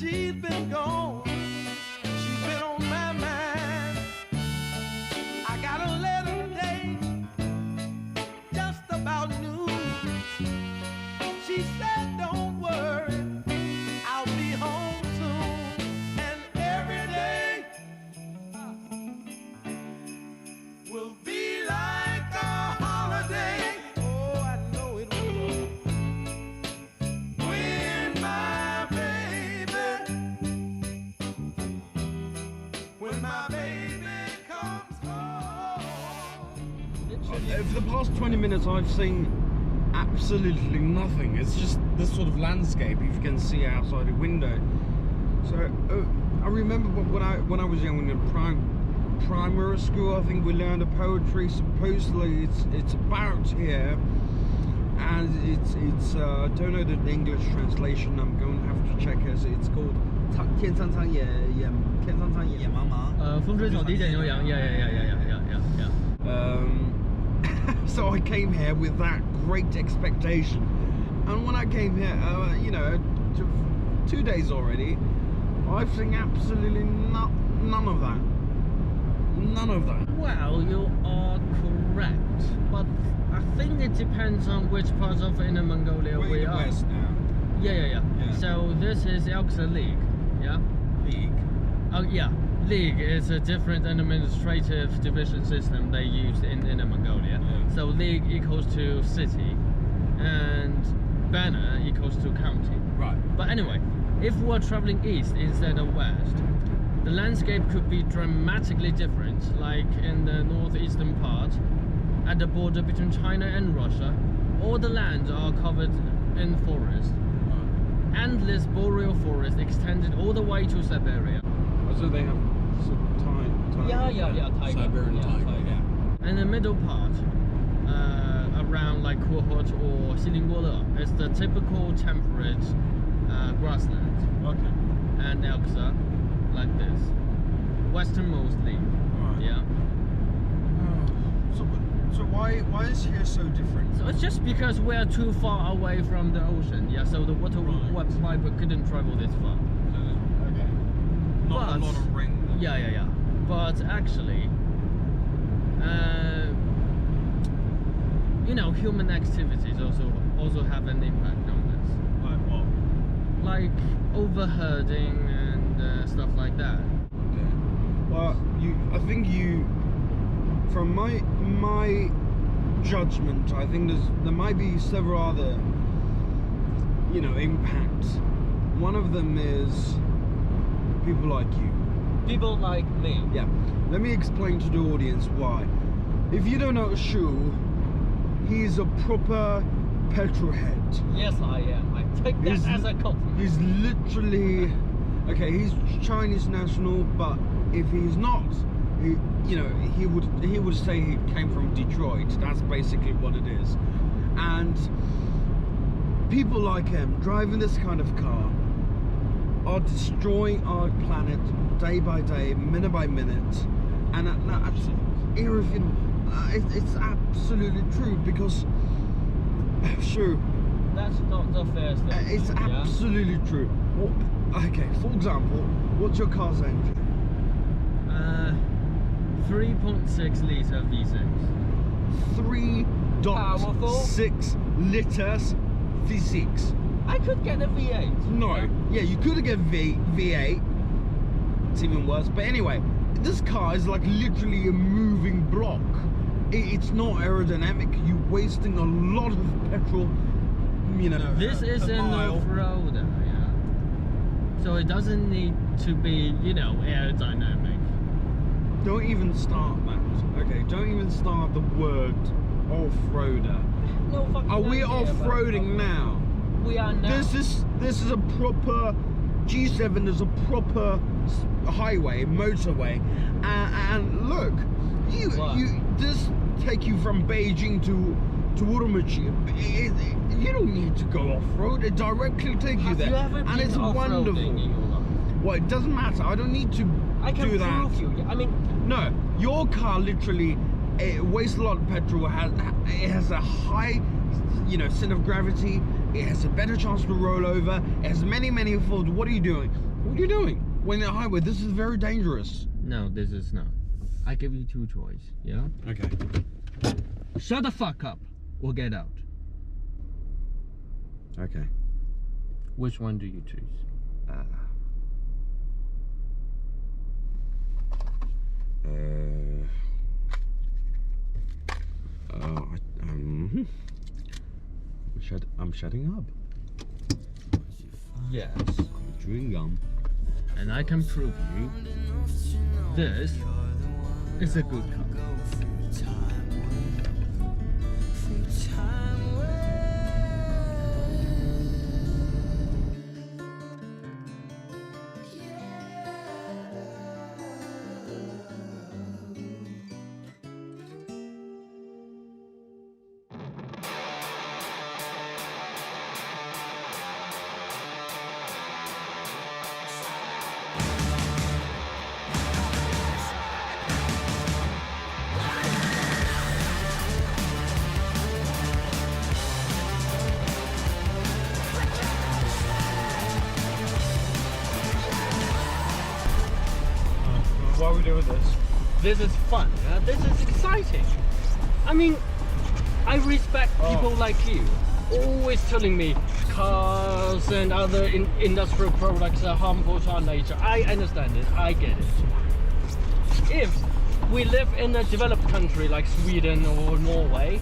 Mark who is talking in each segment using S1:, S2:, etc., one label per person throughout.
S1: she's been gone. She's been on my mind. I got a letter today, just about noon. She said, don't worry, I'll be home soon. And every day will be like a holiday. Oh, I know it will. When my baby comes home.
S2: For the past 20 minutes, I've seen absolutely nothing. It's just this sort of landscape you can see outside the window. So I remember when I was young in primary school, I think we learned a poetry. Supposedly it's about here, and it's I don't know the English translation. I'm going to have to check it. It's called 天苍苍野茫茫。
S3: 风吹草低见牛羊。Yeah.
S2: So I came here with that great expectation, and when I came here, 2 days already, I've seen absolutely none of that. None of that.
S3: Well, you are correct, but I think it depends on which parts of Inner Mongolia
S2: We're
S3: we
S2: in the
S3: are.
S2: west now.
S3: Yeah. So this is Elxa League. Yeah.
S2: League.
S3: Oh yeah. League is a different administrative division system they use in Inner Mongolia.
S2: Yeah.
S3: So League equals to city, and Banner equals to county.
S2: Right.
S3: But anyway, if we're traveling east instead of west, the landscape could be dramatically different, like in the northeastern part, at the border between China and Russia. All the lands are covered in forest. Endless boreal forest extended all the way to Siberia.
S2: So they have sort of time.
S3: Yeah, taiga.
S2: Siberian taiga, yeah.
S3: And the middle part, around like Kurhut or Silinguole, is the typical temperate grassland.
S2: Okay.
S3: And Elxa, like this, westernmost league.
S2: Right.
S3: Yeah.
S2: So why is here so different?
S3: So it's just because we're too far away from the ocean. Yeah. So the water web fiber couldn't travel this far.
S2: Okay. Not a lot of rain.
S3: Yeah. But actually, human activities also have an impact on this.
S2: Like what?
S3: Like overherding and stuff like that.
S2: Okay. Well, I think from my judgment, I think there might be several other, impacts. One of them is people like you.
S3: People like me.
S2: Yeah. Let me explain to the audience why. If you don't know Shu, he's a proper petrol head.
S3: Yes, I am. I take that as a compliment.
S2: He's literally, okay, he's Chinese national, but if he's not, he would say he came from Detroit. That's basically what it is. And people like him driving this kind of car are destroying our planet day by day, minute by minute, and that's irrefutable. It's absolutely true, because Shu,
S3: that's not the fair thing.
S2: it's absolutely true. Okay, for example, what's your car's engine?
S3: 3.6 litre V6.
S2: 3.6 litres V6.
S3: I could get a V8.
S2: No, yeah, you could get V8. It's even worse. But anyway, this car is like literally a moving block. It's not aerodynamic. You're wasting a lot of petrol.
S3: This is an off-roader, yeah. So it doesn't need to be, aerodynamic.
S2: Don't even start that. Okay, don't even start the word off-roader.
S3: No fucking
S2: Are we off-roading now?
S3: We are now.
S2: This is a proper G7. Is a proper highway, motorway, and look, you this take you from Beijing to Urumqi. You don't need to go off-road. It directly take you there, and it's wonderful. Well, it doesn't matter. I don't need to do that.
S3: I can prove you. I mean,
S2: no, your car literally wastes a lot of petrol. It has a high, center of gravity. It has a better chance to roll over. It has many folds. What are you doing? What are you doing? When the highway, this is very dangerous.
S3: No, this is not. I give you two choices, yeah?
S2: Okay.
S3: Shut the fuck up or get out.
S2: Okay.
S3: Which one do you choose?
S2: I'm shutting up.
S3: Yes.
S2: I'm chewing gum.
S3: And I can prove you this is a good car.
S2: Why are we doing this?
S3: This is fun. This is exciting. I mean, I respect people like you, always telling me cars and other industrial products are harmful to our nature. I understand it. I get it. If we live in a developed country like Sweden or Norway,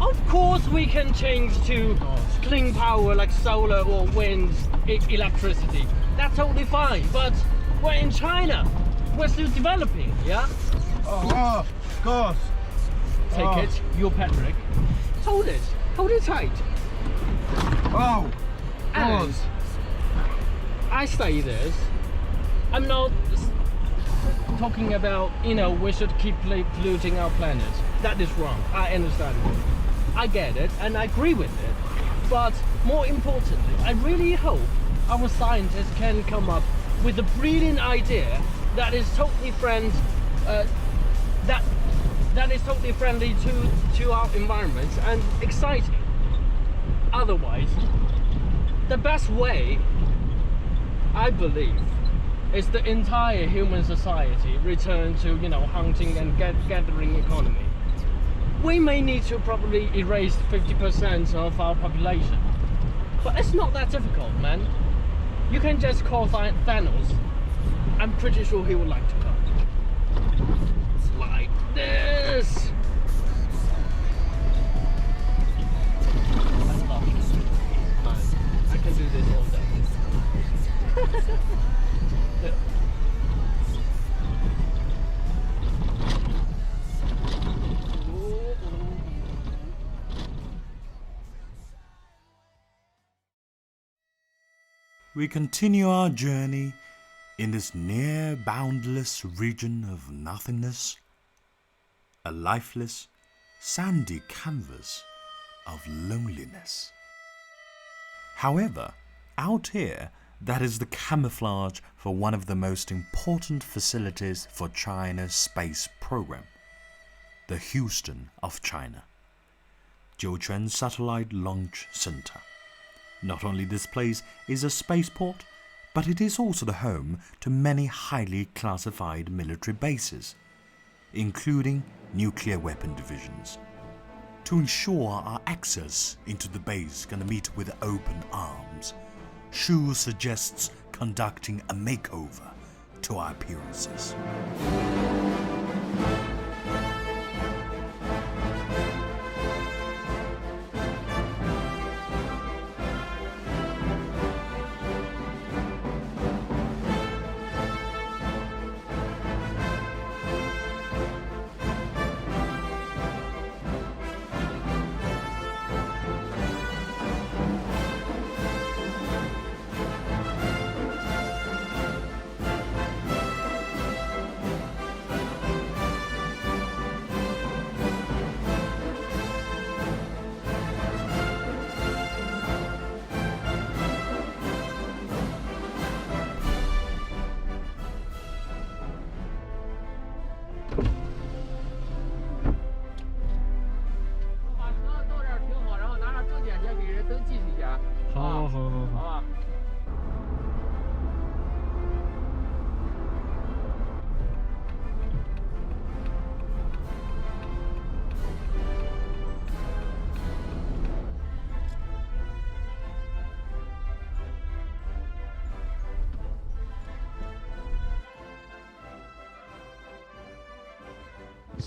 S3: of course we can change to clean power like solar or wind electricity. That's totally fine. But we're in China. We're still developing, yeah?
S2: Oh, God.
S3: Take it, your Patrick. Hold it tight.
S2: Oh,
S3: And I say this, I'm not talking about, we should keep polluting our planet. That is wrong. I understand it. I get it and I agree with it. But more importantly, I really hope our scientists can come up with a brilliant idea that is totally that is totally friendly to our environment and exciting. Otherwise, the best way, I believe, is the entire human society return to hunting and gathering economy. We may need to probably erase 50% of our population, but it's not that difficult, man. You can just call Thanos. I'm pretty sure he would like to come. It's like this. I love this. I can do this all day.
S4: We continue our journey in this near boundless region of nothingness, a lifeless, sandy canvas of loneliness. However, out here, that is the camouflage for one of the most important facilities for China's space program, the Huston of China, Jiuquan Satellite Launch Center. Not only this place is a spaceport, but it is also the home to many highly classified military bases, including nuclear weapon divisions. To ensure our access into the base can meet with open arms, Shu suggests conducting a makeover to our appearances.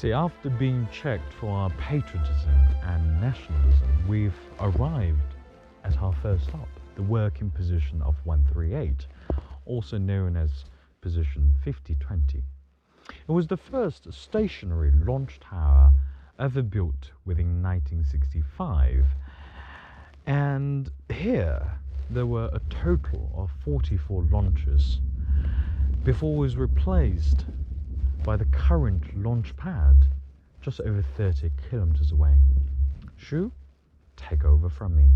S5: See, after being checked for our patriotism and nationalism, we've arrived at our first stop, the working position of 138, also known as position 5020. It was the first stationary launch tower ever built within 1965, and here there were a total of 44 launches before it was replaced by the current launch pad just over 30 kilometers away. Shu, take over from me.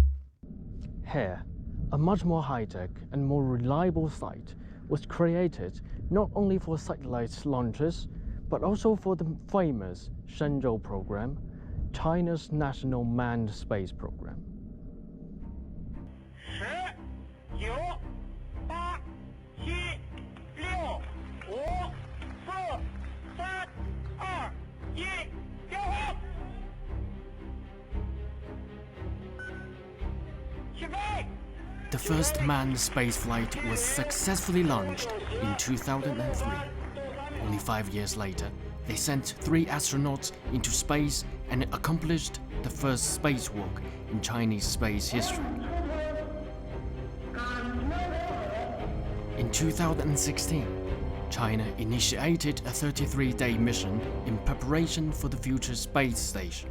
S3: Here, a much more high-tech and more reliable site was created not only for satellite launches, but also for the famous Shenzhou program, China's national manned space program.
S1: 10、9、8、7、6、5、4、3、2、1，点火！起飞！
S3: The first manned spaceflight was successfully launched in 2003. Only 5 years later, they sent 3 astronauts into space and accomplished the first spacewalk in Chinese space history. In 2016, China initiated a 33-day mission in preparation for the future space station.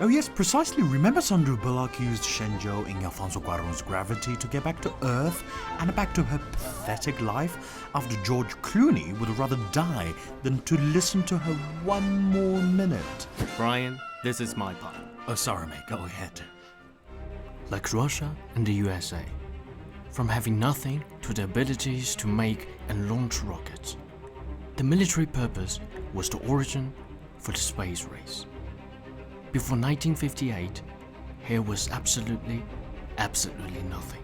S4: Oh yes, precisely. Remember Sandra Bullock used Shenzhou in Alfonso Cuarón's Gravity to get back to Earth and back to her pathetic life after George Clooney would rather die than to listen to her one more minute.
S3: Brian, this is my part.
S4: Oh, sorry mate, go ahead.
S3: Like Russia and the USA, from having nothing to the abilities to make and launch rockets, the military purpose was the origin for the space race. Before 1958, here was absolutely nothing.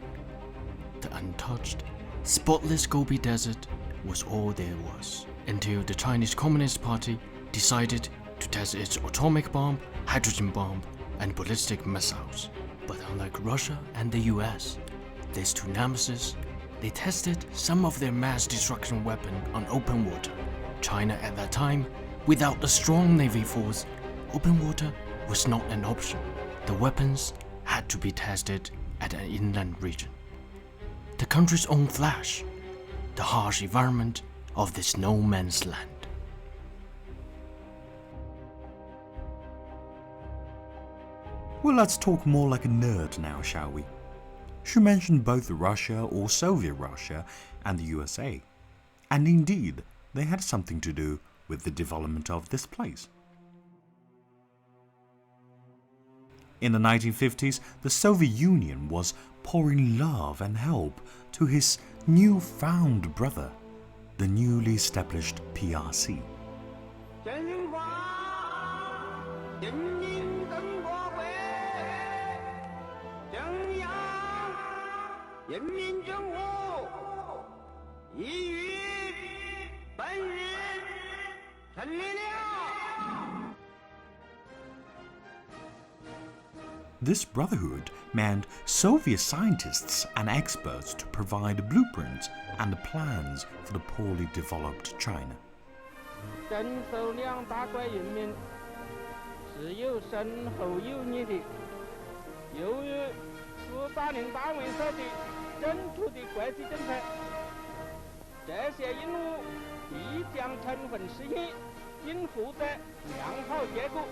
S3: The untouched, spotless Gobi Desert was all there was, until the Chinese Communist Party decided to test its atomic bomb, hydrogen bomb, and ballistic missiles. But unlike Russia and the US, these two nemesis, they tested some of their mass destruction weapon on open water. China at that time, without a strong navy force, open water was not an option. The weapons had to be tested at an inland region. The country's own flesh, the harsh environment of this no man's land.
S4: Well, let's talk more like a nerd now, shall we? She mentioned both Russia or Soviet Russia and the USA. And indeed, they had something to do with the development of this place. In the 1950s, the Soviet Union was pouring love and help to his newfound brother, the newly established PRC. This brotherhood meant Soviet scientists and experts to provide blueprints and plans for the poorly developed China.
S6: 镇守两大块人民是有深厚友谊的，由于斯大林大元帅的正确的国际政策，这些任务必将充分实现，并获得良好结果。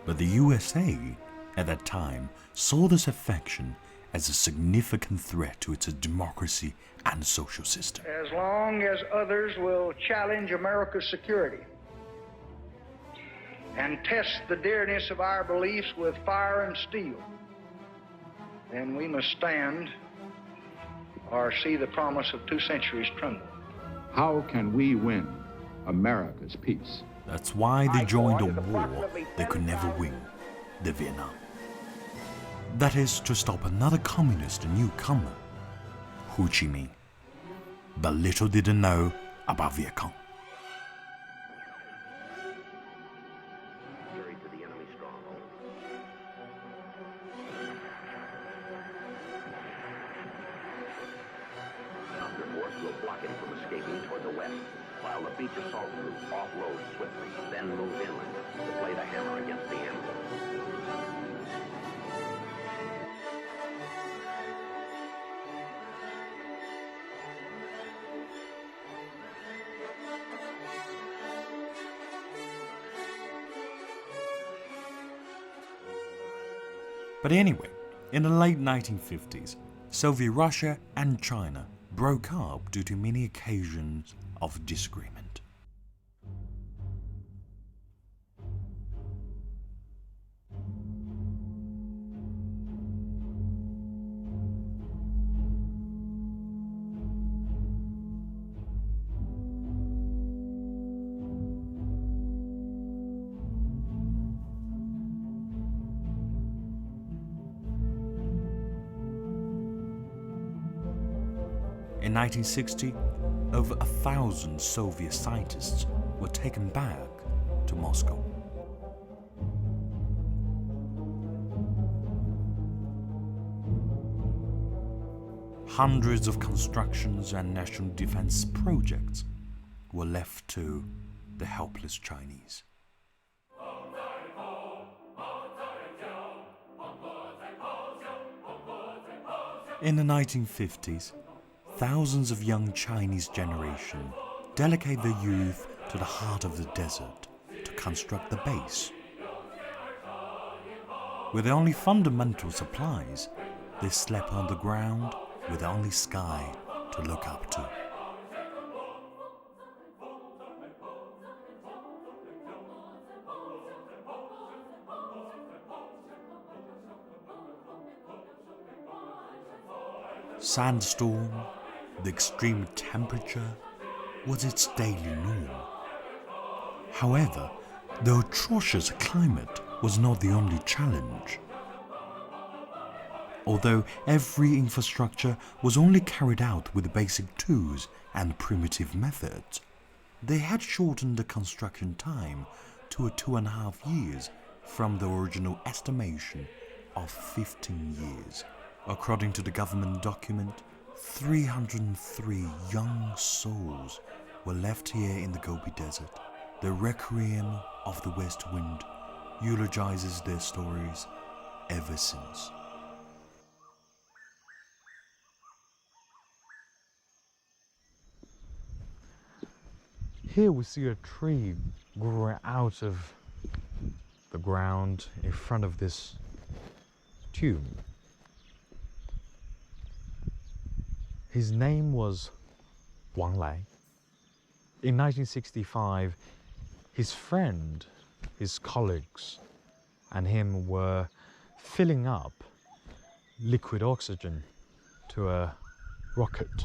S4: But the USA, at that time, saw this affection as a significant threat to its democracy and social system.
S7: As long as others will challenge America's security and test the dearness of our beliefs with fire and steel, then we must stand or see the promise of 2 centuries tremble.
S8: How can we win America's peace?
S4: That's why they joined a war they could never win, the Vietnam. That is to stop another communist newcomer, Ho Chi Minh. But little did they know about Viet Cong.
S9: will block him from escaping toward the west, while the beach assault group offloads swiftly, then moves inland to play the hammer against the anvil.
S4: But anyway, in the late 1950s, Soviet Russia and China broke up due to many occasions of disagreement. In 1960, over 1,000 Soviet scientists were taken back to Moscow. Hundreds of constructions and national defense projects were left to the helpless Chinese. In the 1950s, thousands of young Chinese generation dedicate their youth to the heart of the desert to construct the base. With only fundamental supplies, they slept on the ground with only sky to look up to. Sandstorm, the extreme temperature, was its daily norm. However, the atrocious climate was not the only challenge. Although every infrastructure was only carried out with basic tools and primitive methods, they had shortened the construction time to 2.5 years from the original estimation of 15 years. According to the government document, 303 young souls were left here in the Gobi Desert. The Requiem of the West Wind eulogizes their stories ever since.
S5: Here we see a tree grow out of the ground in front of this tomb. His name was Wang Lai. In 1965, his friend, his colleagues, and him were filling up liquid oxygen to a rocket.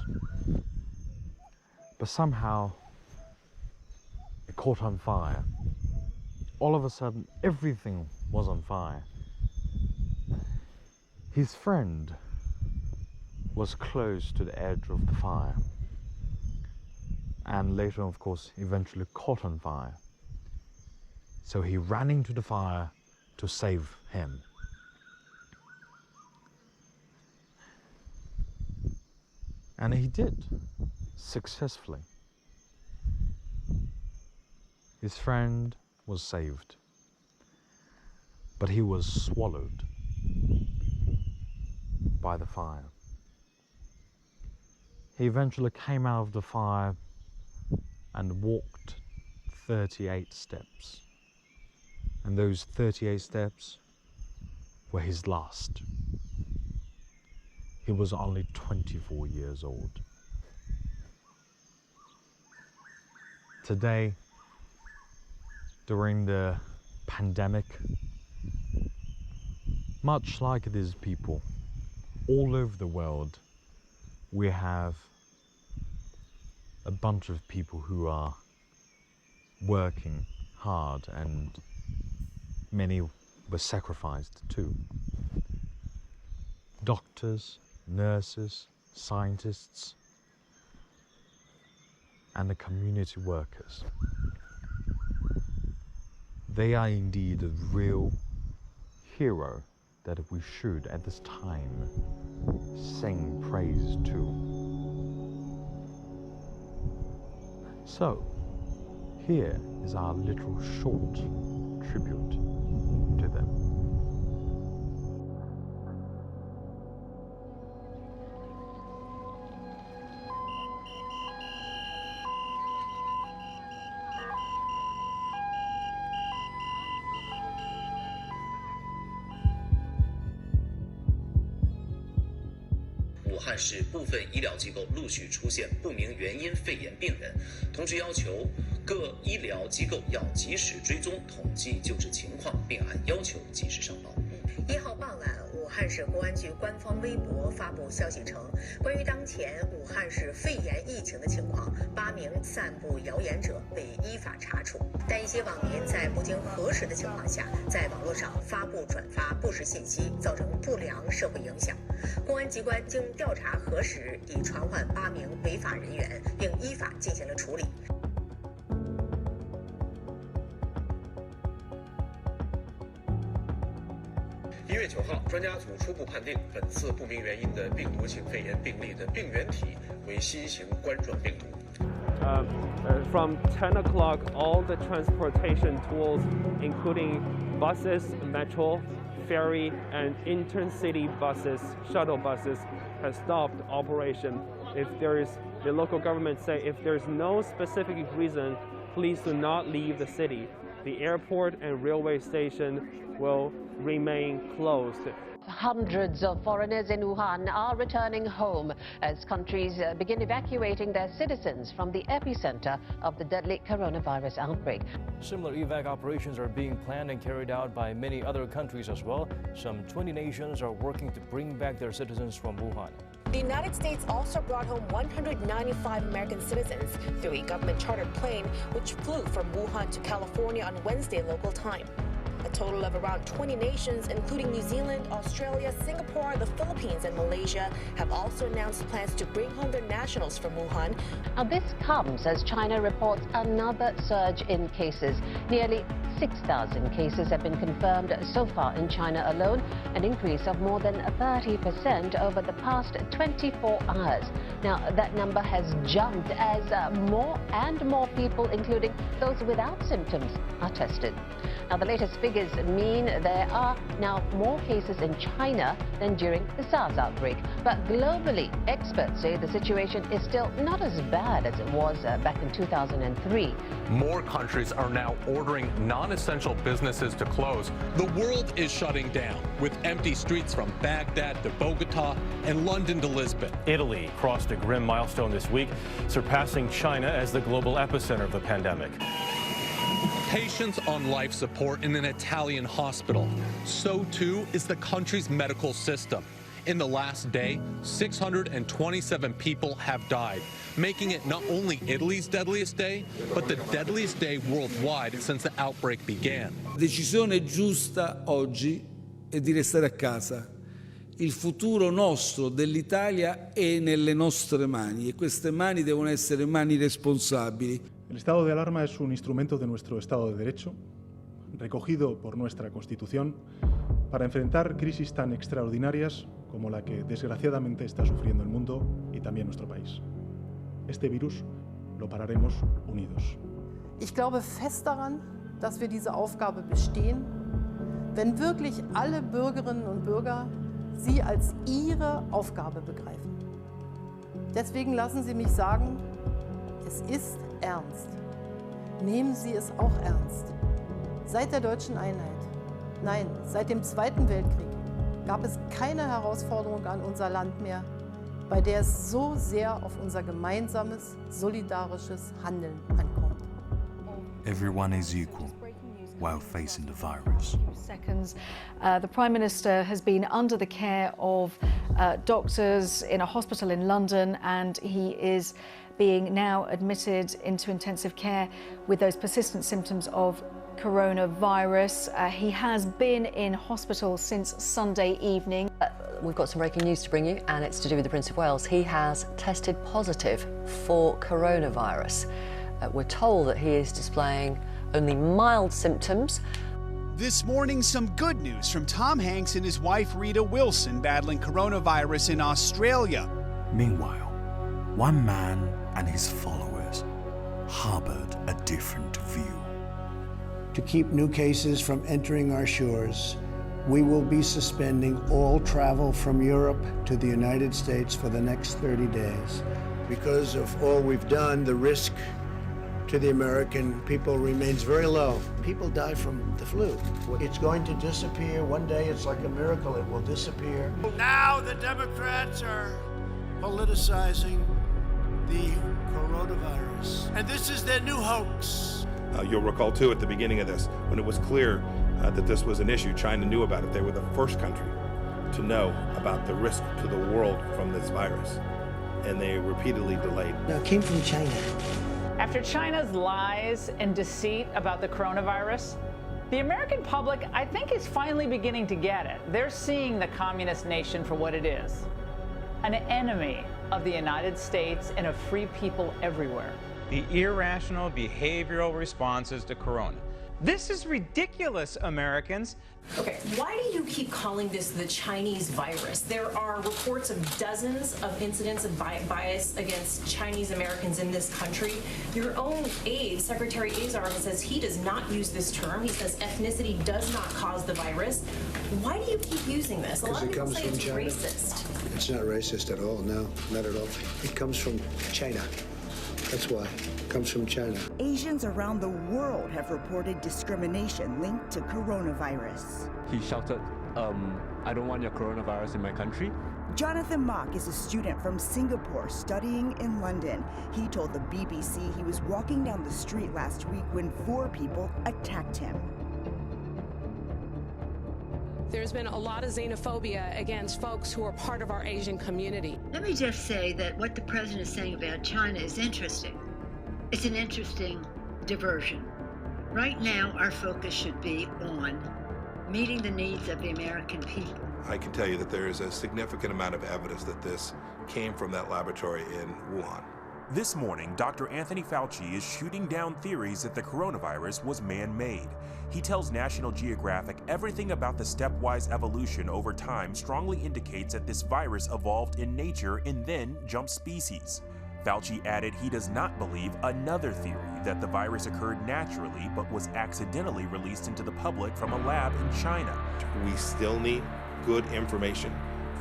S5: But somehow it caught on fire. All of a sudden, everything was on fire. His friend was close to the edge of the fire, and later on, of course, eventually caught on fire. So he ran into the fire to save him. And he did, successfully. His friend was saved, but he was swallowed by the fire. He eventually came out of the fire and walked 38 steps. And those 38 steps were his last. He was only 24 years old. Today, during the pandemic, much like these people, all over the world, we have a bunch of people who are working hard, and many were sacrificed too. Doctors, nurses, scientists, and the community workers. They are indeed a real hero that we should, at this time, sing praise to. So, here is our little short tribute to them.
S10: 武汉市部分医疗机构陆续出现不明原因肺炎病人，同时要求各医疗机构要及时追踪统计救治情况，并按要求及时上报。
S11: 1号傍晚，武汉市公安局官方微博发布消息称，关于当前武汉市肺炎疫情的情况，8名散布谣言者被依法查处。但一些网民在不经核实的情况下，在网络上发布转发不实信息，造成不良社会影响。公安机关经调查核实，已传唤8名违法人员，并依法进行了处理。
S12: 1月9号，专家组初步判定本次不明原因的病毒性肺炎病例的病原体为新型冠状病毒。
S13: From 10 o'clock, all the transportation tools, including buses, metro, ferry, and intercity buses, shuttle buses, have stopped operation. The local government say if there's no specific reason, please do not leave the city. The airport and railway station will remain closed.
S11: Hundreds of foreigners in Wuhan are returning home as countries begin evacuating their citizens from the epicenter of the deadly coronavirus outbreak.
S14: Similar evac operations are being planned and carried out by many other countries as well. Some 20 nations are working to bring back their citizens from Wuhan.
S11: The United States also brought home 195 American citizens through a government-chartered plane which flew from Wuhan to California on Wednesday local time. A total of around 20 nations, including New Zealand, Australia, Singapore, the Philippines, and Malaysia, have also announced plans to bring home their nationals from Wuhan.
S15: Now, this comes as China reports another surge in cases. Nearly 6,000 cases have been confirmed so far in China alone, an increase of more than 30% over the past 24 hours. Now, that number has jumped as more and more people, including those without symptoms, are tested. Now, the latest figures mean there are now more cases in China than during the SARS outbreak. But globally, experts say the situation is still not as bad as it was back in 2003.
S16: More countries are now ordering non-essential businesses to close. The world is shutting down, with empty streets from Baghdad to Bogota and London to Lisbon.
S14: Italy crossed a grim milestone this week, surpassing China as the global epicenter of the pandemic.
S16: Patients on life support in an Italian hospital. So too is the country's medical system. In the last day, 627 people have died, making it not only Italy's deadliest day, but the deadliest day worldwide since the outbreak began.
S17: La decisione giusta oggi è di restare a casa. Il futuro nostro dell'Italia è nelle nostre mani e queste mani devono essere mani responsabili.
S18: El estado de alarma es un instrumento de nuestro Estado de Derecho, recogido por nuestra Constitución, para enfrentar crisis tan extraordinarias como la que desgraciadamente está sufriendo el mundo y también nuestro país. Este virus lo pararemos unidos.
S19: Ich glaube fest daran, dass wir diese Aufgabe bestehen, wenn wirklich alle Bürgerinnen und Bürger sie als ihre Aufgabe begreifen. Deswegen lassen Sie mich sagen, es ist ernst. Nehmen Sie es auch ernst. Seit der deutschen Einheit, nein, seit dem Zweiten Weltkrieg, gab es keine Herausforderung an unser Land mehr, bei der es so sehr auf unser gemeinsames, solidarisches Handeln ankommt.
S4: Everyone is equal while facing the virus.
S20: Seconds. The Prime Minister has been under the care of doctors in a hospital in London, and he is being now admitted into intensive care with those persistent symptoms of coronavirus. He has been in hospital since Sunday evening.
S21: We've got some breaking news to bring you, and it's to do with the Prince of Wales. He has tested positive for coronavirus. We're told that he is displaying only mild symptoms.
S22: This morning, some good news from Tom Hanks and his wife Rita Wilson battling coronavirus in Australia.
S4: Meanwhile, one man and his followers harbored a different view.
S1: To keep new cases from entering our shores, we will be suspending all travel from Europe to the United States for the next 30 days. Because of all we've done, the risk to the American people remains very low. People die from the flu. It's going to disappear. One day, it's like a miracle, it will disappear.
S2: Now the Democrats are politicizing the coronavirus. And this is their new hoax.
S23: You'll recall, too, at the beginning of this, when it was clear that this was an issue, China knew about it. They were the first country to know about the risk to the world from this virus. And they repeatedly delayed.
S1: No, it came from China.
S24: After China's lies and deceit about the coronavirus, the American public, I think, is finally beginning to get it. They're seeing the communist nation for what it is, an enemy of the United States and of free people everywhere.
S25: The irrational behavioral responses to corona. This is ridiculous, Americans.
S26: Okay, why do you keep calling this the Chinese virus? There are reports of dozens of incidents of bias against Chinese Americans in this country. Your own aide, Secretary Azar, says he does not use this term. He says ethnicity does not cause the virus. Why do you keep using this? A lot of people say it's racist.
S1: It's not racist at all, no, not at all. It comes from China. That's why. It comes from China.
S27: Asians around the world have reported discrimination linked to coronavirus.
S28: He shouted, I don't want your coronavirus in my country.
S27: Jonathan Mock is a student from Singapore studying in London. He told the BBC he was walking down the street last week when 4 people attacked him.
S29: There's been a lot of xenophobia against folks who are part of our Asian community.
S30: Let me just say that what the president is saying about China is interesting. It's an interesting diversion. Right now, our focus should be on meeting the needs of the American people.
S23: I can tell you that there is a significant amount of evidence that this came from that laboratory in Wuhan.
S31: This morning, Dr. Anthony Fauci is shooting down theories that the coronavirus was man-made. He tells National Geographic everything about the stepwise evolution over time strongly indicates that this virus evolved in nature and then jumped species. Fauci added he does not believe another theory that the virus occurred naturally but was accidentally released into the public from a lab in China.
S23: We still need good information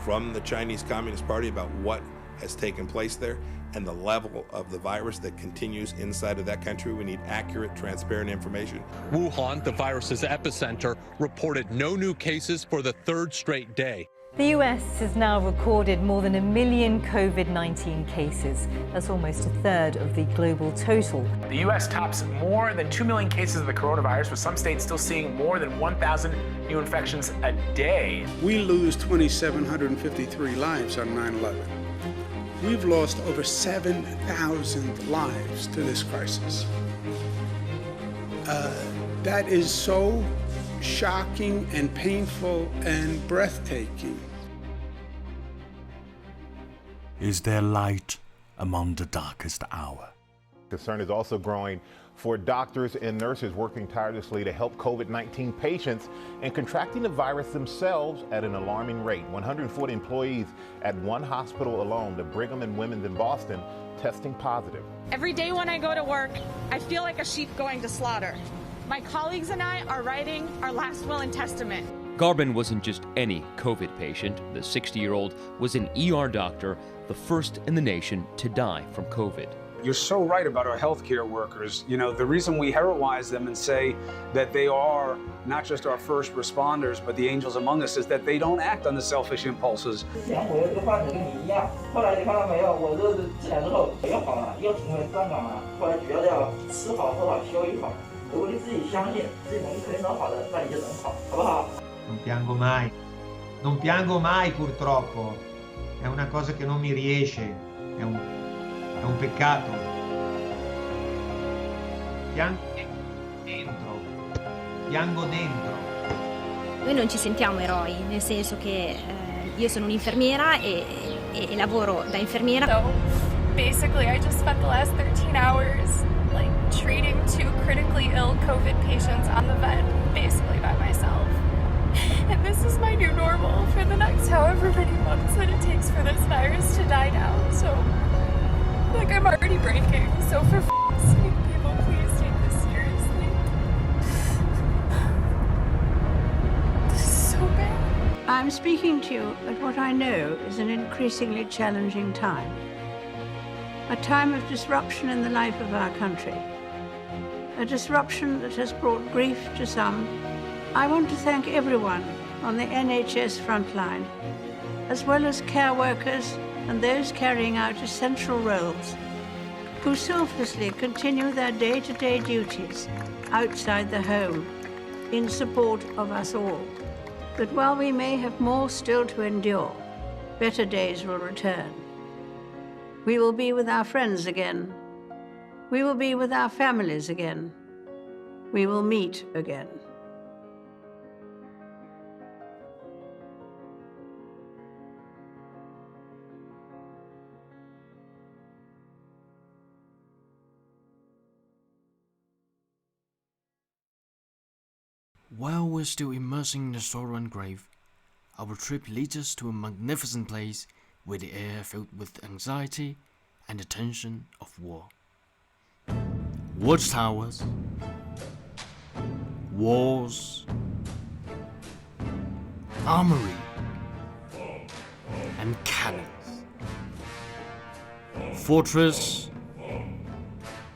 S23: from the Chinese Communist Party about what has taken place there and the level of the virus that continues inside of that country. We need accurate, transparent information.
S16: Wuhan, the virus's epicenter, reported no new cases for the 3rd straight day.
S32: The US has now recorded more than 1 million COVID-19 cases. That's almost 1/3 of the global total.
S33: The US tops more than 2 million cases of the coronavirus, with some states still seeing more than 1,000 new infections a day.
S2: We lose 2,753 lives on 9/11. We've lost over 7,000 lives to this crisis. That is so shocking and painful and breathtaking.
S4: Is there light among the darkest hour?
S34: Concern is also growing for doctors and nurses working tirelessly to help COVID-19 patients and contracting the virus themselves at an alarming rate. 140 employees at one hospital alone, the Brigham and Women's in Boston, testing positive.
S29: Every day when I go to work, I feel like a sheep going to slaughter. My colleagues and I are writing our last will and testament.
S35: Garvin wasn't just any COVID patient. The 60-year-old was an ER doctor, the first in the nation to die from COVID.
S36: You're so right about our healthcare workers. You know, the reason we heroize them and say that they are not just our first responders, but the angels among us, is that they don't act on the selfish impulses.
S37: Non piango mai purtroppo, è una cosa che non mi riesce, è un peccato. Piango dentro.
S38: Noi non ci sentiamo eroi, nel senso che io sono un'infermiera e lavoro da infermiera.
S39: So basically I just spent the last 13 hours like treating 2 critically ill COVID patients on the vent, basically by myself. And this is my new normal for the next however many months that it takes for this virus to die down. So, like, I'm already breaking, so for f***ing sake,
S3: I'm speaking to you at what I know is an increasingly challenging time. A time of disruption in the life of our country. A disruption that has brought grief to some. I want to thank everyone on the NHS frontline, as well as care workers and those carrying out essential roles, who selflessly continue their day-to-day duties outside the home in support of us all. That while we may have more still to endure, better days will return. We will be with our friends again. We will be with our families again. We will meet again.
S5: While we're still immersing in the sorrow and grave, our trip leads us to a magnificent place where the air filled with anxiety and the tension of war. Watchtowers, walls, armory, and cannons. Fortress,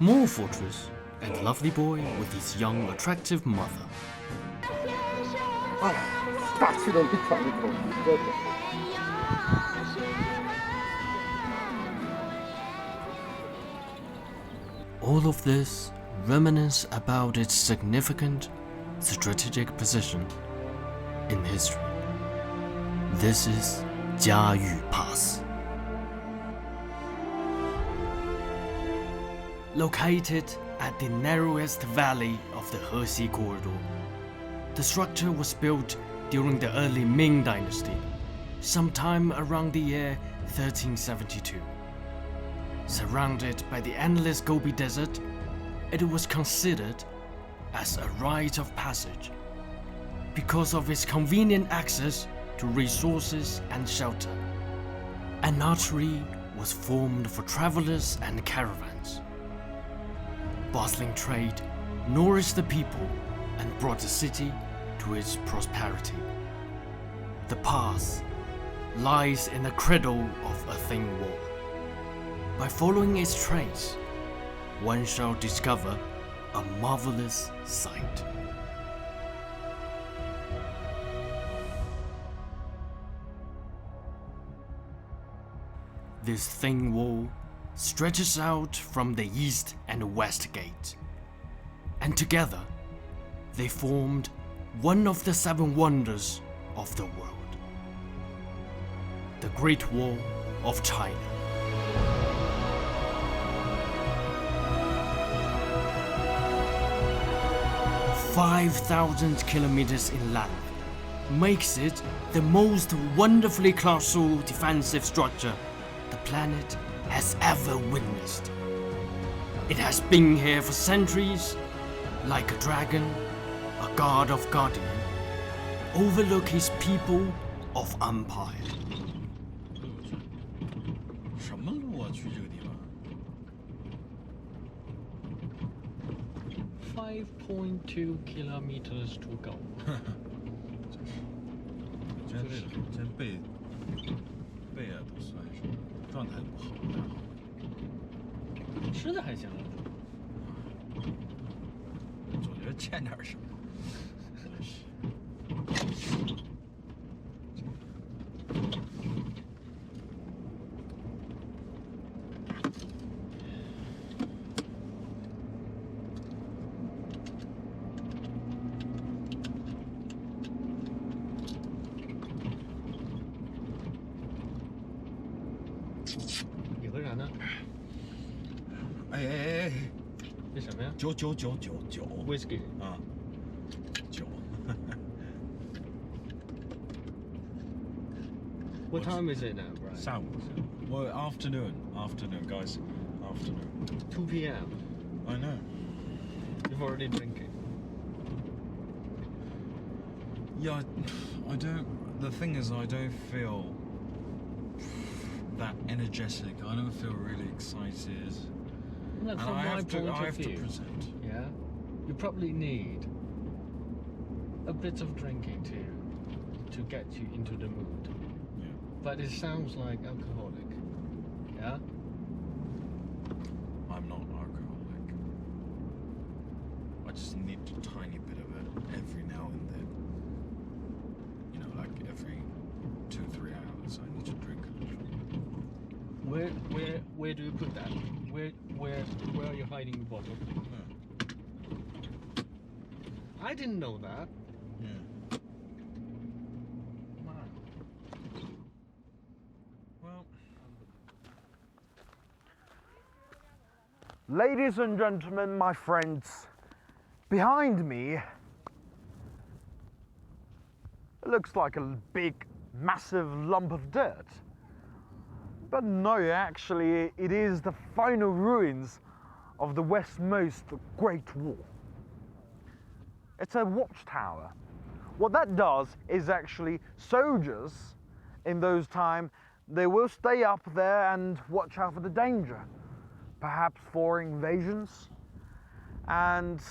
S5: more fortress, and lovely boy with his young, attractive mother. All of this reminisce about its significant strategic position in history. This is Jiayu Pass. Located at the narrowest valley of the Hexi corridor, the structure was built during the early Ming Dynasty, sometime around the year 1372. Surrounded by the endless Gobi Desert, it was considered as a rite of passage because of its convenient access to resources and shelter. An artery was formed for travelers and caravans. Bustling trade nourished the people and brought the city to its prosperity. The pass lies in the cradle of a thin wall. By following its trace, one shall discover a marvelous sight. This thin wall stretches out from the east and west gate, and together they formed one of the 7 wonders of the world, the Great Wall of China. "5,000 kilometers in length makes it the most wonderfully colossal defensive structure the planet has ever witnessed. It has been here for centuries, like a dragon, a god of guardian, overlook his people of empire."
S6: 什么路啊？去这个地方
S5: 5.2 kilometers to go.
S6: 真背啊都算是状态不好，不太好。
S5: 吃的还行，
S6: 总觉得欠点什么。
S5: 你喝啥呢？
S6: 哎，
S5: 这什么呀？
S6: 酒
S5: ，whisky
S6: 啊，酒。
S5: What time is it now, Brian?
S6: 下午。Well, afternoon, guys, afternoon.
S5: 2 p.m.
S6: I know.
S5: You've already drinking.
S6: Yeah, I don't. The thing is, I don't feel that energetic. I don't feel really excited.
S5: Look,
S6: and
S5: from
S6: I
S5: my
S6: have to
S5: view,
S6: present.
S5: Yeah, you probably need a bit of drinking to to get you into the mood.
S6: Yeah.
S5: But it sounds like alcoholic. Yeah?
S6: I'm not alcoholic. I just need a tiny bit of it every now and then. You know, like every 2-3 hours I need to drink a little.
S5: Where do you put that? Where are you hiding the bottle? I didn't know that.
S6: Yeah.
S5: Wow.
S6: Well,
S1: ladies and gentlemen, my friends, behind me, it looks like a big, massive lump of dirt. But no, actually, it is the final ruins of the westmost Great Wall. It's a watchtower. What that does is actually soldiers in those times, they will stay up there and watch out for the danger, perhaps foreign invasions, and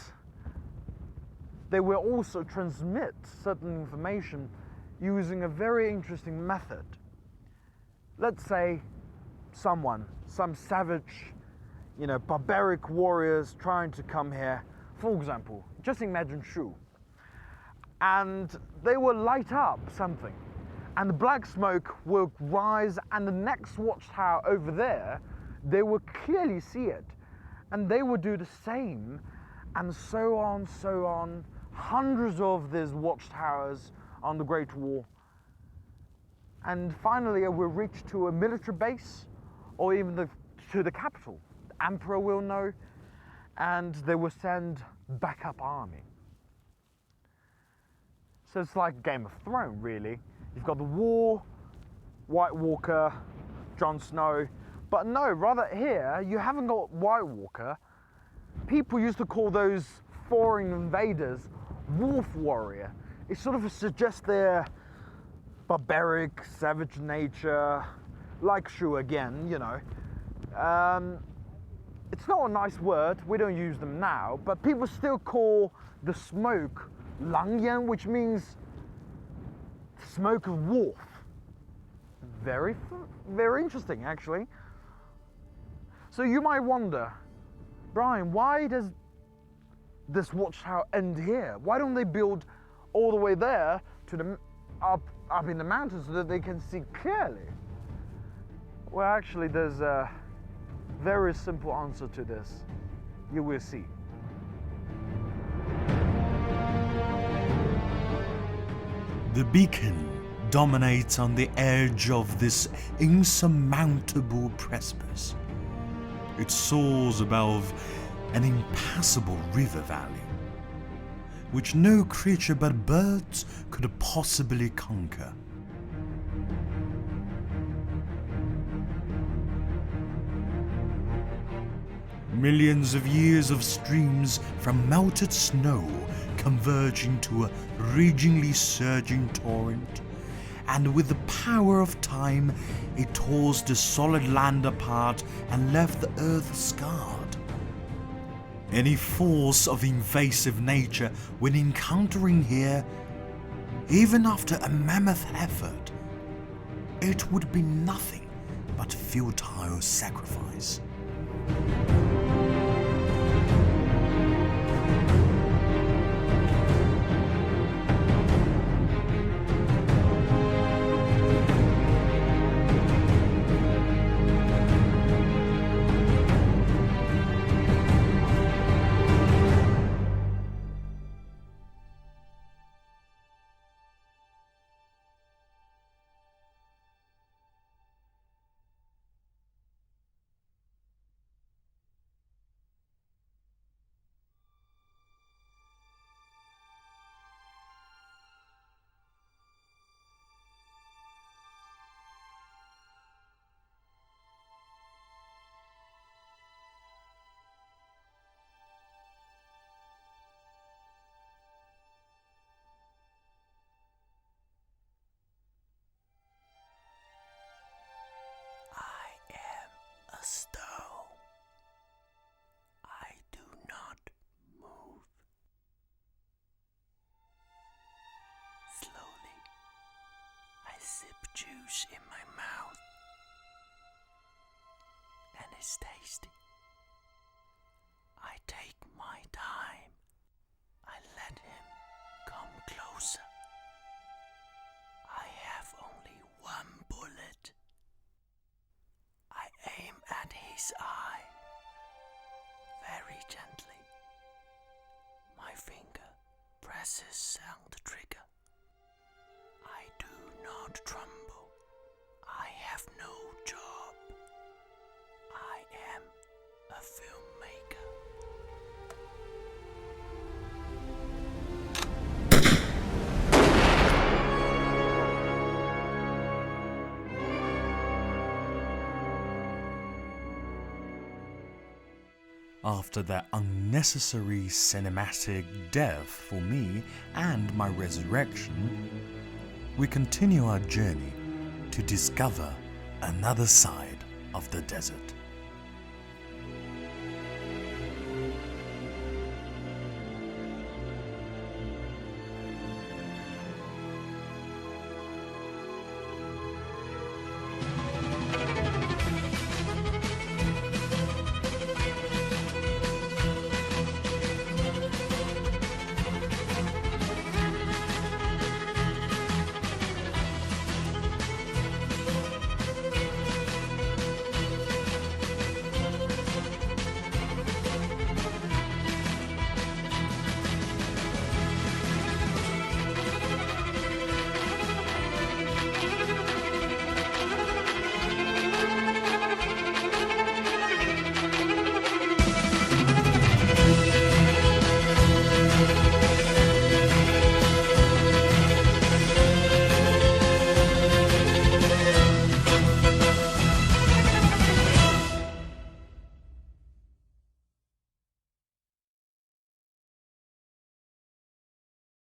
S1: they will also transmit certain information using a very interesting method. Let's say some savage, barbaric warriors trying to come here, for example, just imagine Shu, and they will light up something, and the black smoke will rise, and the next watchtower over there, they will clearly see it, and they will do the same, and so on, hundreds of these watchtowers on the Great Wall. And finally, it will reach to a military base, or even to the capital. The emperor will know, and they will send backup army. So it's like Game of Thrones, really. You've got the war, White Walker, Jon Snow, but no, rather here, you haven't got White Walker. People used to call those foreign invaders wolf warrior. It sort of suggests their barbaric, savage nature, like Shu again, It's not a nice word, we don't use them now, but people still call the smoke Langyan, which means smoke of wolf. Very, very interesting, actually. So you might wonder, Brian, why does this watchtower end here? Why don't they build all the way there to the up in the mountains so that they can see clearly? Well, actually, there's a very simple answer to this. You will see.
S4: The beacon dominates on the edge of this insurmountable precipice. It soars above an impassable river valley, which no creature but birds could possibly conquer. Millions of years of streams from melted snow converge into a ragingly surging torrent, and with the power of time, it tore the solid land apart and left the earth scarred. Any force of invasive nature, when encountering here, even after a mammoth effort, it would be nothing but futile sacrifice.
S7: is tasty. I take my time. I let him come closer. I have only one bullet. I aim at his eye very gently. My finger presses on the trigger. I do not tremble. I have no job. I am a filmmaker.
S4: After that unnecessary cinematic death for me and my resurrection, we continue our journey to discover another side of the desert.